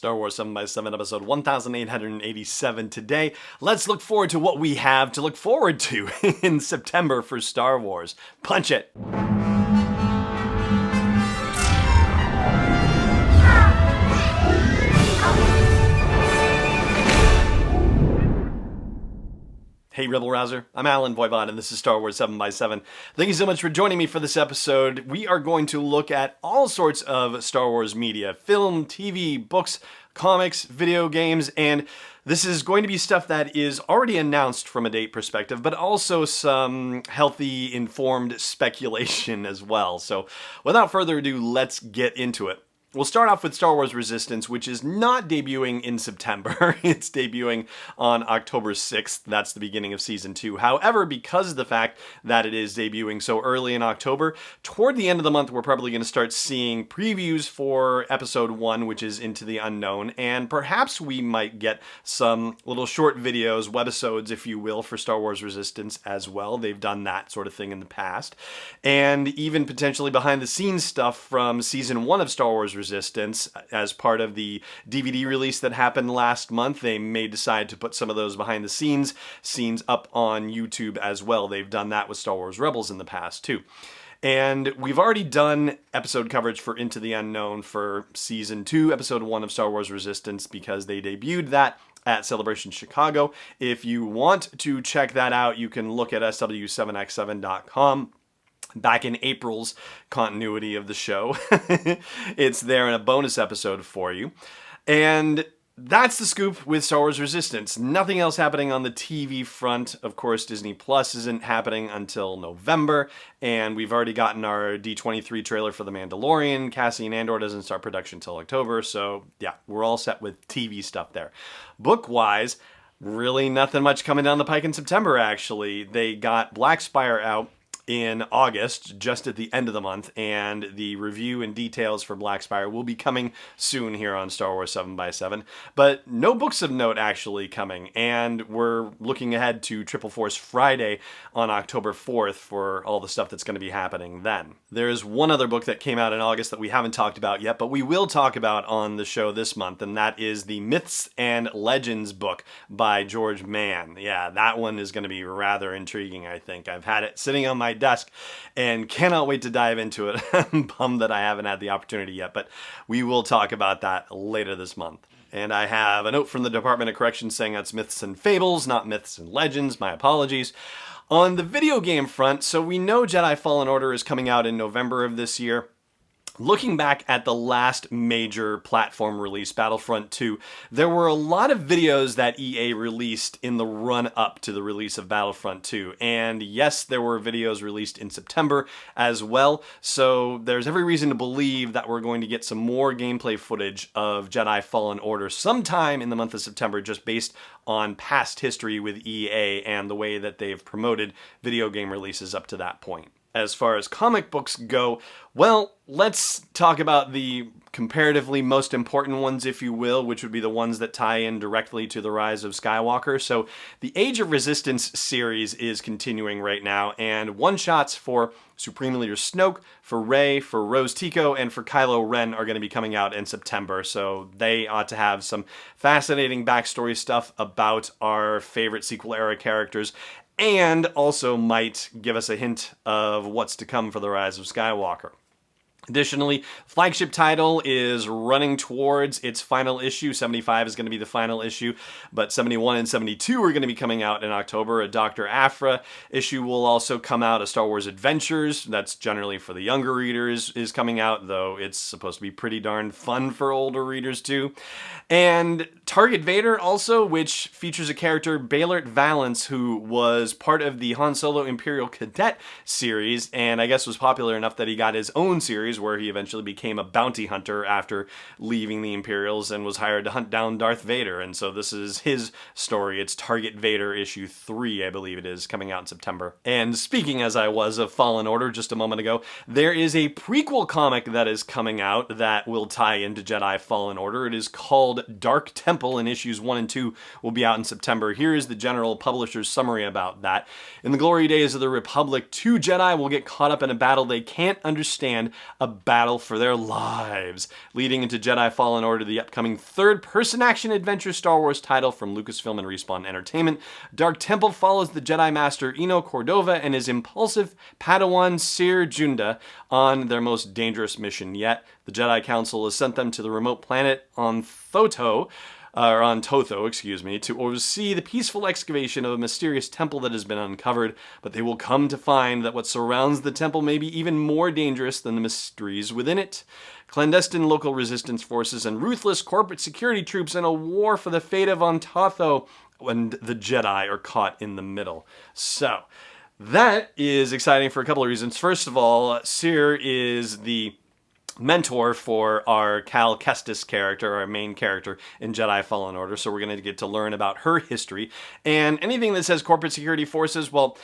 Star Wars 7x7 episode 1887 today. Let's look forward to what we have to look forward to in September for Star Wars. Punch it! Hey Rebel Rouser, I'm Alan Voivod and this is Star Wars 7x7. Thank you so much for joining me for this episode. We are going to look at all sorts of Star Wars media, film, TV, books, comics, video games, and this is going to be stuff that is already announced from a date perspective, but also some healthy, informed speculation as well. So without further ado, let's get into it. We'll start off with Star Wars Resistance, which is not debuting in September. It's debuting on October 6th. That's the beginning of Season 2. However, because of the fact that it is debuting so early in October, toward the end of the month, we're probably going to start seeing previews for Episode 1, which is Into the Unknown, and perhaps we might get some little short videos, webisodes, if you will, for Star Wars Resistance as well. They've done that sort of thing in the past. And even potentially behind-the-scenes stuff from Season 1 of Star Wars Resistance as part of the DVD release that happened last month. They may decide to put some of those behind the scenes up on YouTube as well. They've done that with Star Wars Rebels in the past too. And we've already done episode coverage for Into the Unknown for Season 2, Episode 1 of Star Wars Resistance because they debuted that at Celebration Chicago. If you want to check that out, you can look at sw7x7.com. Back in April's continuity of the show. It's there in a bonus episode for you. And that's the scoop with Star Wars Resistance. Nothing else happening on the TV front. Of course, Disney Plus isn't happening until November, and we've already gotten our D23 trailer for The Mandalorian. Cassian Andor doesn't start production until October, so yeah, we're all set with TV stuff there. Book-wise, really nothing much coming down the pike in September, actually. They got Black Spire out in August, just at the end of the month, and the review and details for Black Spire will be coming soon here on Star Wars 7x7, but no books of note actually coming, and we're looking ahead to Triple Force Friday on October 4th for all the stuff that's going to be happening then. There's one other book that came out in August that we haven't talked about yet, but we will talk about on the show this month, and that is the Myths and Legends book by George Mann. Yeah, that one is going to be rather intriguing, I think. I've had it sitting on my desk and cannot wait to dive into it. I'm bummed that I haven't had the opportunity yet, but we will talk about that later this month. And I have a note from the Department of Corrections saying that's Myths and Fables, not Myths and Legends. My apologies. On the video game front, so we know Jedi Fallen Order is coming out in November of this year. Looking back at the last major platform release, Battlefront 2, there were a lot of videos that EA released in the run-up to the release of Battlefront 2. And yes, there were videos released in September as well, so there's every reason to believe that we're going to get some more gameplay footage of Jedi Fallen Order sometime in the month of September, just based on past history with EA and the way that they've promoted video game releases up to that point. As far as comic books go, well, let's talk about the comparatively most important ones, if you will, which would be the ones that tie in directly to the Rise of Skywalker. So the Age of Resistance series is continuing right now, and one-shots for Supreme Leader Snoke, for Rey, for Rose Tico, and for Kylo Ren are going to be coming out in September, so they ought to have some fascinating backstory stuff about our favorite sequel-era characters, and also might give us a hint of what's to come for the Rise of Skywalker. Additionally, flagship title is running towards its final issue. 75 is going to be the final issue, but 71 and 72 are going to be coming out in October. A Dr. Aphra issue will also come out. A Star Wars Adventures, that's generally for the younger readers, is coming out, though it's supposed to be pretty darn fun for older readers too. And Target Vader also, which features a character, Baylor Valance, who was part of the Han Solo Imperial Cadet series, and I guess was popular enough that he got his own series where he eventually became a bounty hunter after leaving the Imperials and was hired to hunt down Darth Vader. And so this is his story. It's Target Vader issue 3, I believe it is, coming out in September. And speaking as I was of Fallen Order just a moment ago, there is a prequel comic that is coming out that will tie into Jedi Fallen Order. It is called Dark Temple, and issues 1 and 2 will be out in September. Here is the general publisher's summary about that. In the glory days of the Republic, 2 Jedi will get caught up in a battle they can't understand, a battle for their lives, leading into Jedi Fallen Order, the upcoming third-person action adventure Star Wars title from Lucasfilm and Respawn Entertainment. Dark Temple follows the Jedi Master Eno Cordova and his impulsive Padawan Seer Junda on their most dangerous mission yet. The Jedi Council has sent them to the remote planet on Thotho, to oversee the peaceful excavation of a mysterious temple that has been uncovered, but they will come to find that what surrounds the temple may be even more dangerous than the mysteries within it. Clandestine local resistance forces and ruthless corporate security troops in a war for the fate of Thotho, and the Jedi are caught in the middle. So, that is exciting for a couple of reasons. First of all, Seer is the mentor for our Cal Kestis character, our main character in Jedi Fallen Order, so we're going to get to learn about her history. And anything that says corporate security forces, well,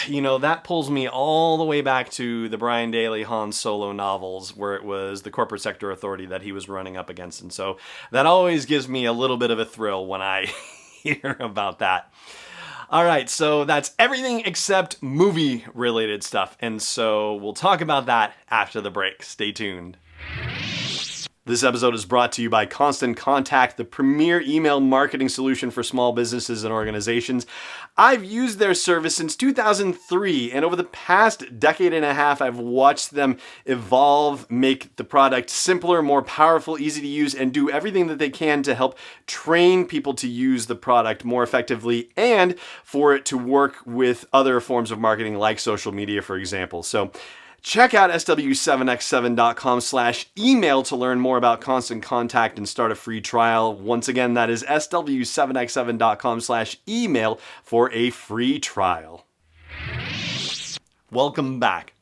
you know, that pulls me all the way back to the Brian Daley Han Solo novels, where it was the corporate sector authority that he was running up against. And so that always gives me a little bit of a thrill when I hear about that. All right, so that's everything except movie-related stuff, and so we'll talk about that after the break. Stay tuned. This episode is brought to you by Constant Contact, the premier email marketing solution for small businesses and organizations. I've used their service since 2003, and over the past decade and a half, I've watched them evolve, make the product simpler, more powerful, easy to use, and do everything that they can to help train people to use the product more effectively and for it to work with other forms of marketing like social media, for example. So check out sw7x7.com/email to learn more about Constant Contact and start a free trial. Once again, that is sw7x7.com/email for a free trial. Welcome back.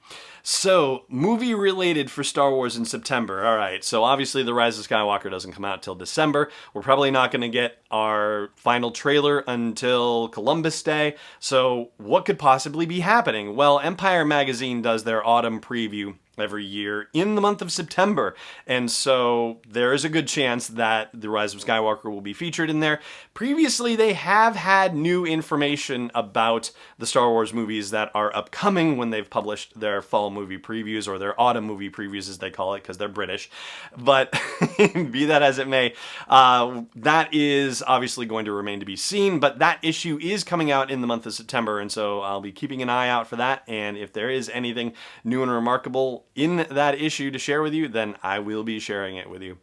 So, movie related for Star Wars in September. All right, so obviously The Rise of Skywalker doesn't come out till December. We're probably not going to get our final trailer until Columbus Day. So, what could possibly be happening? Well, Empire Magazine does their autumn preview every year in the month of September. And so there is a good chance that The Rise of Skywalker will be featured in there. Previously, they have had new information about the Star Wars movies that are upcoming when they've published their fall movie previews, or their autumn movie previews as they call it, because they're British. But be that as it may, that is obviously going to remain to be seen, but that issue is coming out in the month of September, and so I'll be keeping an eye out for that, and if there is anything new and remarkable in that issue to share with you, then I will be sharing it with you.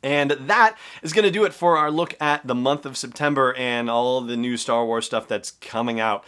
And that is going to do it for our look at the month of September and all the new Star Wars stuff that's coming out.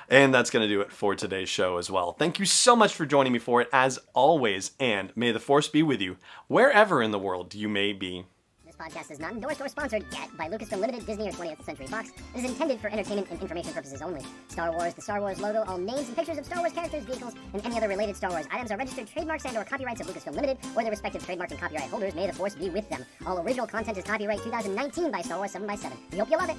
And that's going to do it for today's show as well. Thank you so much for joining me for it, as always, and may the Force be with you, wherever in the world you may be. This podcast is not endorsed or sponsored yet by Lucasfilm Limited, Disney, or 20th Century Fox. It is intended for entertainment and information purposes only. Star Wars, the Star Wars logo, all names and pictures of Star Wars characters, vehicles, and any other related Star Wars items are registered trademarks and/or copyrights of Lucasfilm Limited or their respective trademark and copyright holders. May the Force be with them. All original content is copyright 2019 by Star Wars 7x7. We hope you love it.